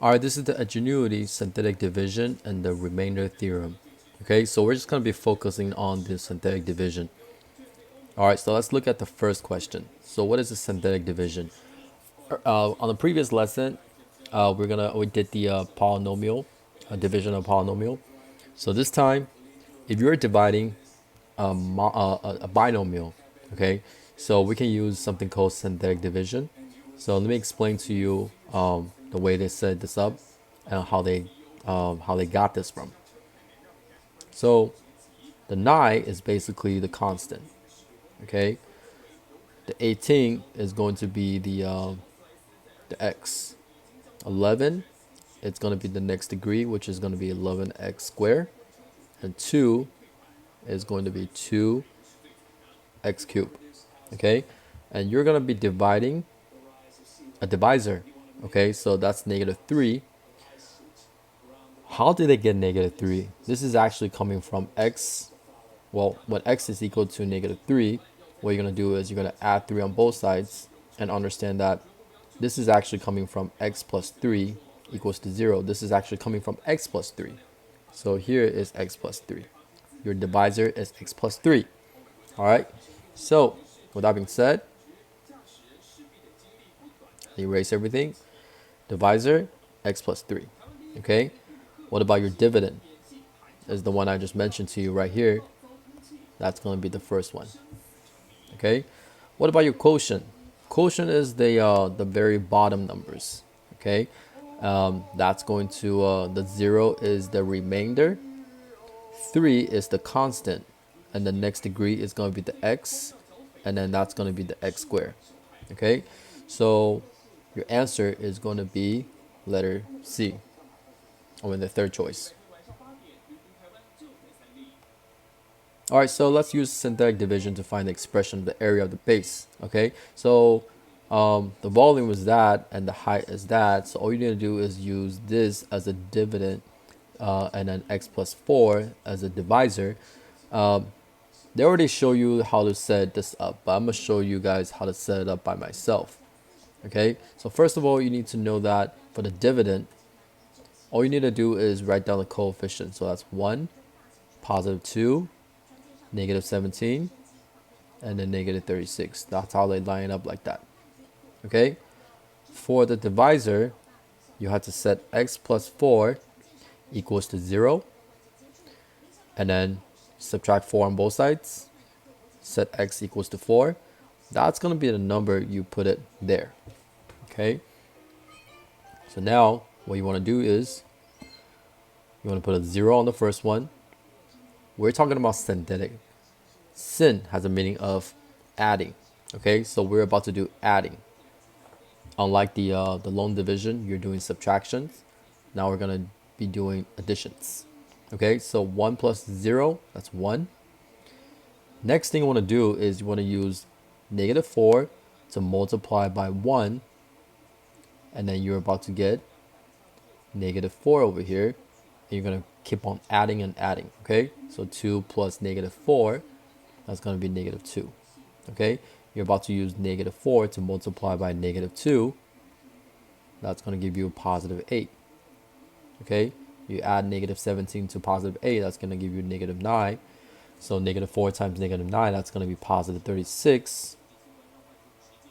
All right, this is the ingenuity, synthetic division, and the remainder theorem. Okay, so we're just going to be focusing on the synthetic division. All right, so let's look at the first question. So what is a synthetic division? On the previous lesson, we did the polynomial, division of polynomial. So this time, if you're dividing a binomial, okay, so we can use something called synthetic division. So let me explain to you the way they set this up and how they got this from. So the 9 is basically the constant, okay. The 18 is going to be the x. 11, it's going to be the next degree, which is going to be 11x squared, and 2 is going to be 2x cubed, okay. And you're going to be dividing a divisor, okay, so that's -3. How did they get -3? This is actually coming from x. Well, when x is equal to -3, what you're going to do is you're going to add 3 on both sides and understand that this is actually coming from x plus 3 equals to 0. This is actually coming from x plus 3. So here is x plus 3. Your divisor is x plus 3. All right. So with that being said, erase everything. Divisor, x plus 3. Okay. What about your dividend? Is the one I just mentioned to you right here. That's going to be the first one. Okay. What about your quotient? Quotient is the very bottom numbers. Okay. That's going to the 0 is the remainder. 3 is the constant, and the next degree is going to be the x, and then that's going to be the x squared. Okay. So your answer is going to be letter C, or in the third choice. All right, so let's use synthetic division to find the expression of the area of the base. Okay, so the volume is that and the height is that. So all you need to do is use this as a dividend and then x plus 4 as a divisor. They already show you how to set this up, but I'm going to show you guys how to set it up by myself. Okay, so first of all, you need to know that for the dividend, all you need to do is write down the coefficient. So that's 1, positive 2, negative 17, and then negative 36. That's how they line up like that. Okay. For the divisor, you have to set x plus 4 equals to 0, and then subtract 4 on both sides. Set x equals to 4. That's going to be the number you put it there. Okay. So now what you want to do is you want to put a 0 on the first one. We're talking about synthetic. Syn has a meaning of adding. Okay, so we're about to do adding. Unlike the lone division, you're doing subtractions. Now we're gonna be doing additions. Okay, so 1 plus 0, that's 1. Next thing you want to do is you want to use -4 to multiply by 1, and then you're about to get -4 over here, and you're gonna keep on adding and adding. Okay, so 2 plus -4, that's going to be -2. Okay, you're about to use -4 to multiply by -2. That's going to give you a positive 8. Okay, you add -17 to positive 8, that's going to give you -9. So -4 times -9, that's going to be positive 36.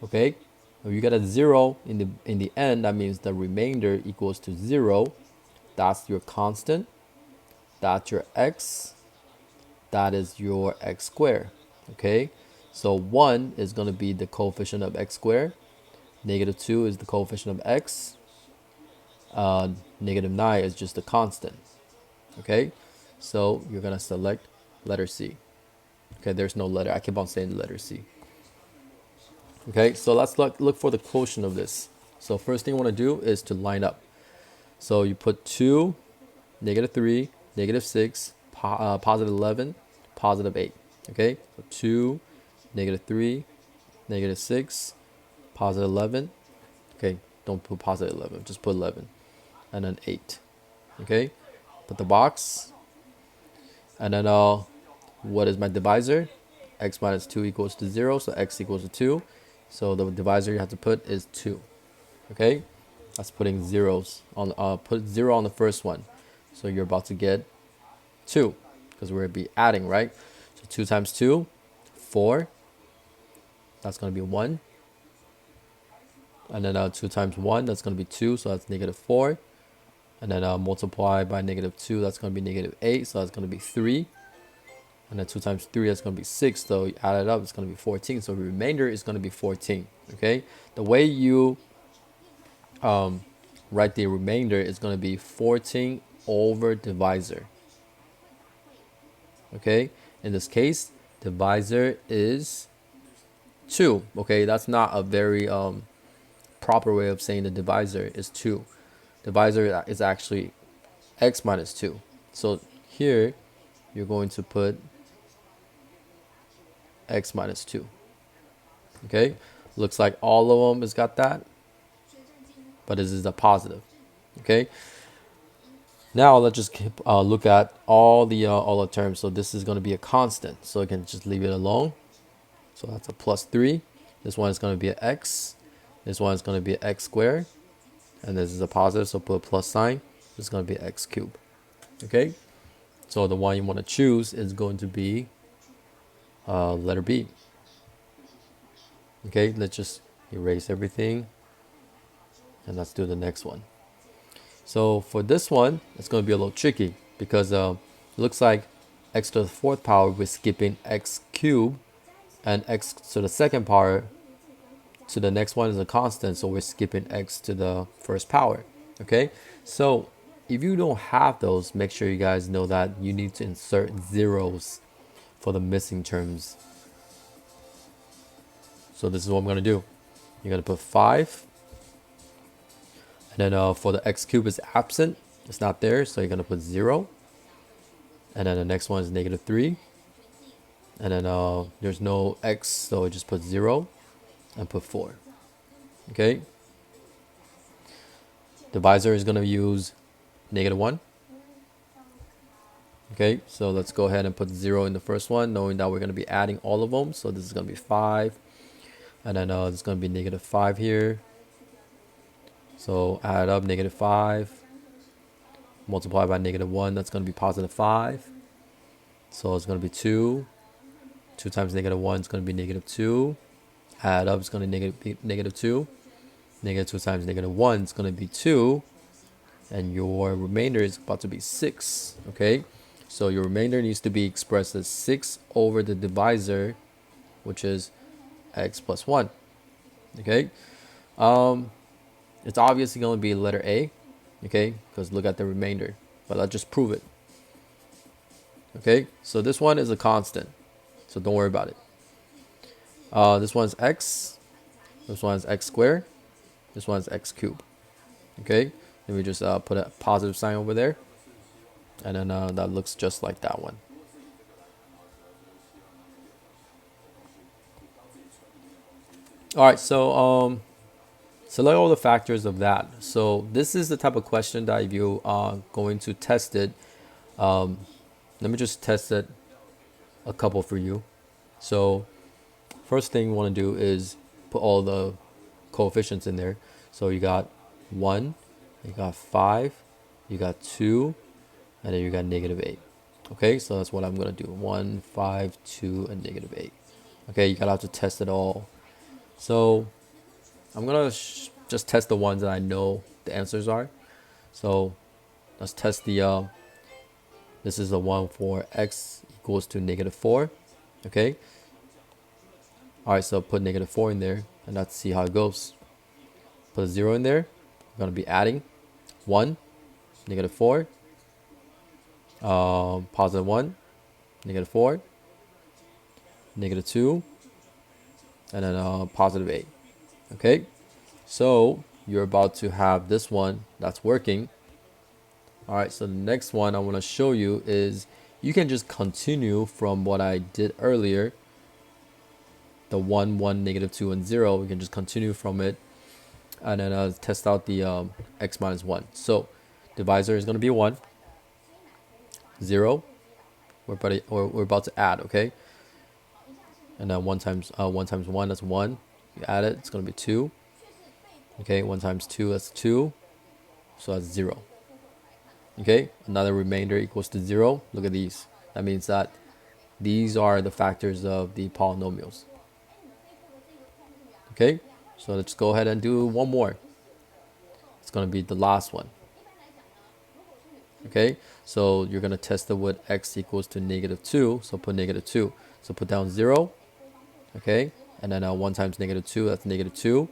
Okay, if you get a 0 in the end, that means the remainder equals to 0. That's your constant. That's your x. That is your x squared. Okay, so 1 is going to be the coefficient of x squared. -2 is the coefficient of x. -9 is just the constant. Okay, so you're going to select letter C. Okay, there's no letter. I keep on saying letter C. Okay, so let's look for the quotient of this. So first thing you want to do is to line up. So you put 2, -3, -6, positive 11, positive 8. Okay, so 2, -3, -6, positive 11. Okay, don't put positive 11, just put 11, and then 8. Okay, put the box, and then what is my divisor? X minus 2 equals to 0, so x equals to 2. So the divisor you have to put is 2. Okay, That's putting zeros on, put 0 on the first one. So you're about to get 2 because we're going to be adding, right? So 2 times 2, 4. That's going to be 1. And then 2 times 1, that's going to be 2. So that's negative 4. And then multiply by negative 2, that's going to be negative 8. So that's going to be 3. And then 2 times 3, that's going to be 6. So you add it up, it's going to be 14. So the remainder is going to be 14. Okay. The way you write the remainder is going to be 14 over divisor. Okay. In this case, divisor is 2. Okay. That's not a very proper way of saying the divisor is 2. Divisor is actually x minus 2. So here you're going to put x minus 2. Okay, looks like all of them has got that, but this is a positive. Okay, now let's just look at all the terms. So this is going to be a constant, so you can just leave it alone. So that's a plus 3. This one is going to be an x. This one is going to be an x squared, and this is a positive, so put a plus sign. This is going to be x cubed. Okay, so the one you want to choose is going to be letter B. Okay, let's just erase everything and let's do the next one. So for this one, it's going to be a little tricky because it looks like x to the 4th power, we're skipping x cubed, and x to the 2nd power to the next one is a constant, so we're skipping x to the 1st power. Okay, so if you don't have those, make sure you guys know that you need to insert zeros for the missing terms. So this is what I'm going to do. You're going to put 5. And then for the x cubed is absent. It's not there. So you're going to put 0. And then the next one is negative 3. And then there's no x. So just put 0 and put 4. Okay. Divisor is going to use negative 1. Okay. So let's go ahead and put 0 in the first one, knowing that we're going to be adding all of them. So this is going to be 5. And then there's going to be negative 5 here. So add up negative 5. Multiply by negative 1. That's going to be positive 5. So it's going to be 2. 2 times negative 1 is going to be negative 2. Add up, it's going to be negative 2. Negative 2 times negative 1 is going to be 2. And your remainder is about to be 6. Okay. So your remainder needs to be expressed as 6 over the divisor, which is x plus 1. Okay. It's obviously going to be letter A. Okay. Because look at the remainder. But let's just prove it. Okay. So this one is a constant. So don't worry about it. This one's x. This one's x squared. This one's x cubed. Okay. Let me just put a positive sign over there. And then that looks just like that one. All right. So select all the factors of that. So this is the type of question that if you are going to test it, let me just test it a couple for you. So first thing you want to do is put all the coefficients in there. So you got 1, you got 5, you got 2, and then you got negative 8. Okay, so that's what I'm going to do. 1, 5, 2, and negative 8. Okay, you gotta have to test it all. So I'm going to just test the ones that I know the answers are. So let's test the, this is the one for x equals to negative 4. Okay. All right, so put negative 4 in there and let's see how it goes. Put a 0 in there. We're going to be adding 1, negative 4, positive 1, negative 4, negative 2, and then positive 8. Okay, so you're about to have this one that's working. All right, so the next one I want to show you is you can just continue from what I did earlier. The 1, 1, negative 2, and 0. We can just continue from it and then test out the x minus 1. So divisor is going to be 1, 0. We're about to add, okay? And then 1 times 1, that's 1. You add it, it's going to be 2. Okay, 1 times 2, that's 2. So that's 0. Okay, another remainder equals to 0. Look at these. That means that these are the factors of the polynomials. Okay, so let's go ahead and do one more. It's going to be the last one. Okay, so you're going to test it with x equals to -2. So put -2. So put down 0. Okay, and then 1 times -2, that's -2.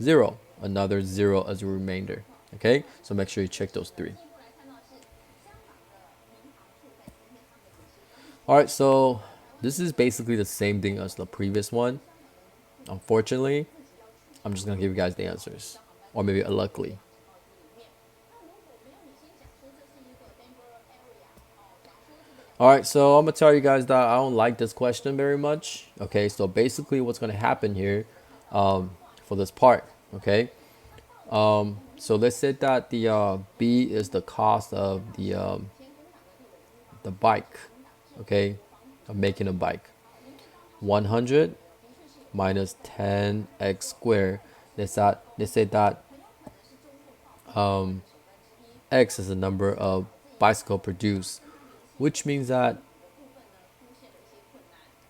0. Another 0 as a remainder. Okay, so make sure you check those three. All right, so this is basically the same thing as the previous one. Unfortunately, I'm just gonna give you guys the answers, or maybe luckily. All right, so I'm gonna tell you guys that I don't like this question very much. Okay, so basically, what's gonna happen here, for this part? Okay, so let's say that the B is the cost of the bike. Okay, of making a bike. 100 minus 10x squared. They say that x is the number of bicycle produced, which means that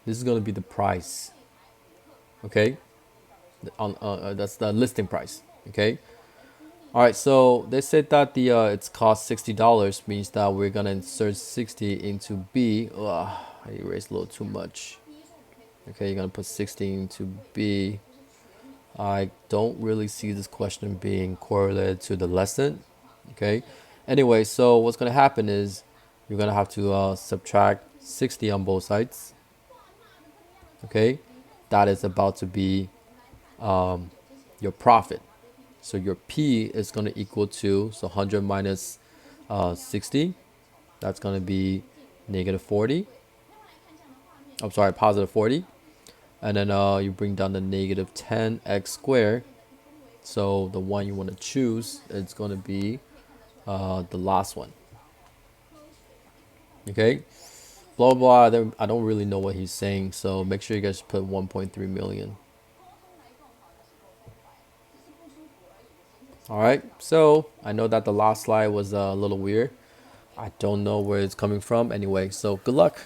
this is going to be the price. Okay, that's the listing price. Okay. All right. So they said that the it's cost $60 means that we're gonna insert 60 into B. Ugh, I erased a little too much. Okay, you're gonna put 60 into B. I don't really see this question being correlated to the lesson. Okay. Anyway, so what's going to happen is you're going to have to subtract 60 on both sides. Okay. That is about to be your profit. So your P is going to equal to, so 100 minus 60, that's going to be -40. I'm sorry, positive 40. And then you bring down the -10x squared. So the one you want to choose is going to be the last one. Okay, blah blah. I don't really know what he's saying, so make sure you guys put 1.3 million. All right, so I know that the last slide was a little weird. I don't know where it's coming from anyway, so good luck.